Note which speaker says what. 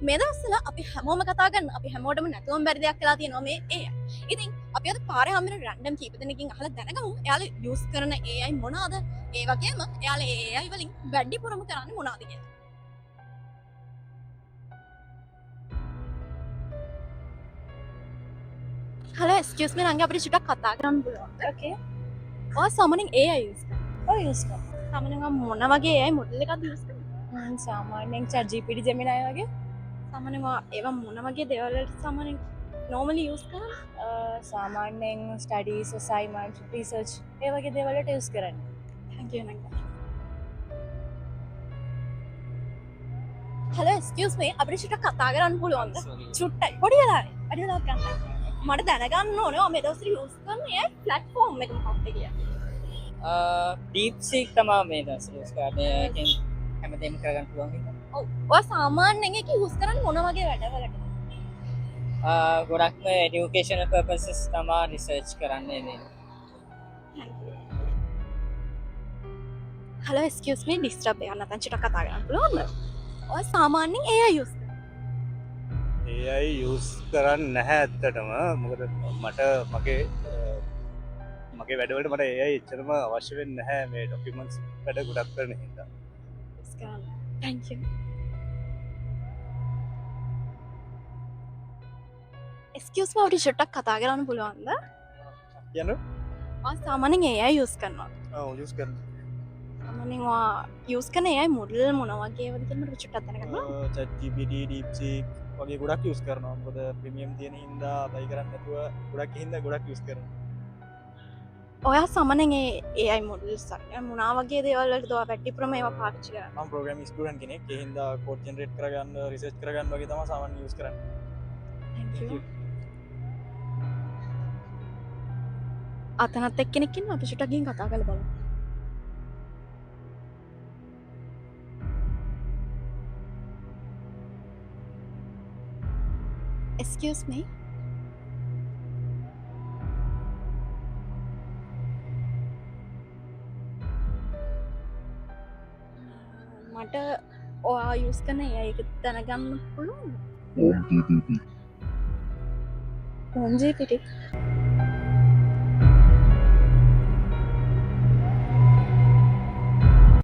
Speaker 1: මේ දවස්වල අපි හැමෝම කතා කරන අපි හැමෝටම නැතුවම බැරි දෙයක් වෙලා තියෙනවා මේ AI. ඉතින් අපි අද පාරේ හම්බෙන රැන්ඩම් කීප දෙනෙක්ගෙන් අහලා දැනගමු එයාලා යූස් කරන AI මොනවාද? ඒ වගේම එයාලා AI වලින් වැඩිපුරම කරන්නේ මොනවාද කියලා. හලෝ එක්ස්කියුස් මී නංගි අපිට චුට්ටක් කතා කරන්න පුළුවන්ද?
Speaker 2: Okay.
Speaker 1: ඔය සාමාන්‍යයෙන් AI යූස් කරනවා.
Speaker 2: Oh, use කරනවා.
Speaker 1: සාමාන්‍යයෙන් මොන වගේ AI මොඩල් එකක්ද යූස් කරන්නේ?
Speaker 2: සාමාන්‍යයෙන් ChatGPT Gemini වගේ
Speaker 1: සාමාන්‍යයෙන් ඒවා මොන වගේ දේවල් වලට සාමාන්‍යයෙන් normally යූස් කරන්නේ?
Speaker 2: සාමාන්‍යයෙන් studies, assignment, research ඒ වගේ දේවල් වලට use කරන්නේ.
Speaker 1: Thank you නංගි. හලෝ එක්ස්කියුස් මී අපිට චුට්ටක් කතා කරන්න පුළුවන්ද? චුට්ටයි පොඩි වෙලාවේ. අඩි වෙලාවක් ගන්න. මට දැනගන්න ඕනේ ඔය මේ දවස්වල යූස් කරන AI platform එක මොකක්ද කියලා.
Speaker 3: ඩීප්සික් තමා මේ දවස්වල යූස් කරන්නේ. ඒකෙන් හැමදේම කරගන්න පුළුවන් හින්දා.
Speaker 1: ඔව්. ඔය සාමාන්‍යයෙන් ඒක යූස් කරන්නේ මොන වගේ වැඩවලටද?
Speaker 3: ගොඩක්ම එඩියුකේෂනල් පර්පසස් තමා රිසර්ච් කරන්නේ නේ.
Speaker 1: හලෝ එක්ස්කියුස් මී ඩිස්ටර්බ් එකක් නැත්නම් චුට්ටක් කතා කරන්න පුළුවන්ද? ඔය සාමාන්‍යයෙන් AI යූස්
Speaker 4: AI යස් කරන්න නැහැ ඇත්තටම මොකද මට මගේ වැඩවලට මට AI එච්චරම අවශ්‍ය වෙන්නේ නැහැ මේ ඩොකියුමන්ට්ස් වැඩ ගොඩක් කරන හින්දා.
Speaker 1: කරන්න. Thank you. එක්ස්කියුස් මී අපිට චුට්ටක් කතා කරන්න පුළුවන්ද?
Speaker 4: කියන්න
Speaker 1: ඔය සාමාන්‍යයෙන් AI යූස් කරනවා.
Speaker 4: යස් කරන
Speaker 1: සාමාන්‍යයෙන් ඔය යූස් කරන AI මොඩල් මොන වගේ ඒවාද කියලා මට චුට්ටක් දැනගන්න පුළුවන්ද?
Speaker 4: ChatGPT DeepSeek වගේ ගොඩක් යස් කරනවා මොකද ප්‍රීමියම් තියෙන හින්දා බයි කරන්න නැතුව ගොඩක් හින්දා ගොඩක් යස් කරනවා.
Speaker 1: ඔයා සාමාන්‍යයෙන් ඒ AI මොඩල්ස් මොනවා වගේ දේවල් වලටද ඔයා වැඩිපුරම ඒවා පාවිච්චි කරන්නේ?
Speaker 4: මම ප්‍රෝග්‍රෑමින් ස්ටුඩන්ට් කෙනෙක් ඒ හින්දා කෝඩ් ජෙනරේට් කරගන්න රිසර්ච් කරගන්න වගේ තමයි සාමාන්‍යයෙන් යස් කරන්නේ.
Speaker 1: Thank you. අතනත් එක්කෙනෙක් ඉන්නවා අපි චුට්ටක් ගිහින් කතා කරලා බලමු. Excuse me. මට ඔයා යූස් කරන AI එක දැනගන්න පුළුවන්ද?
Speaker 5: OpenGPT.
Speaker 1: OpenGPT.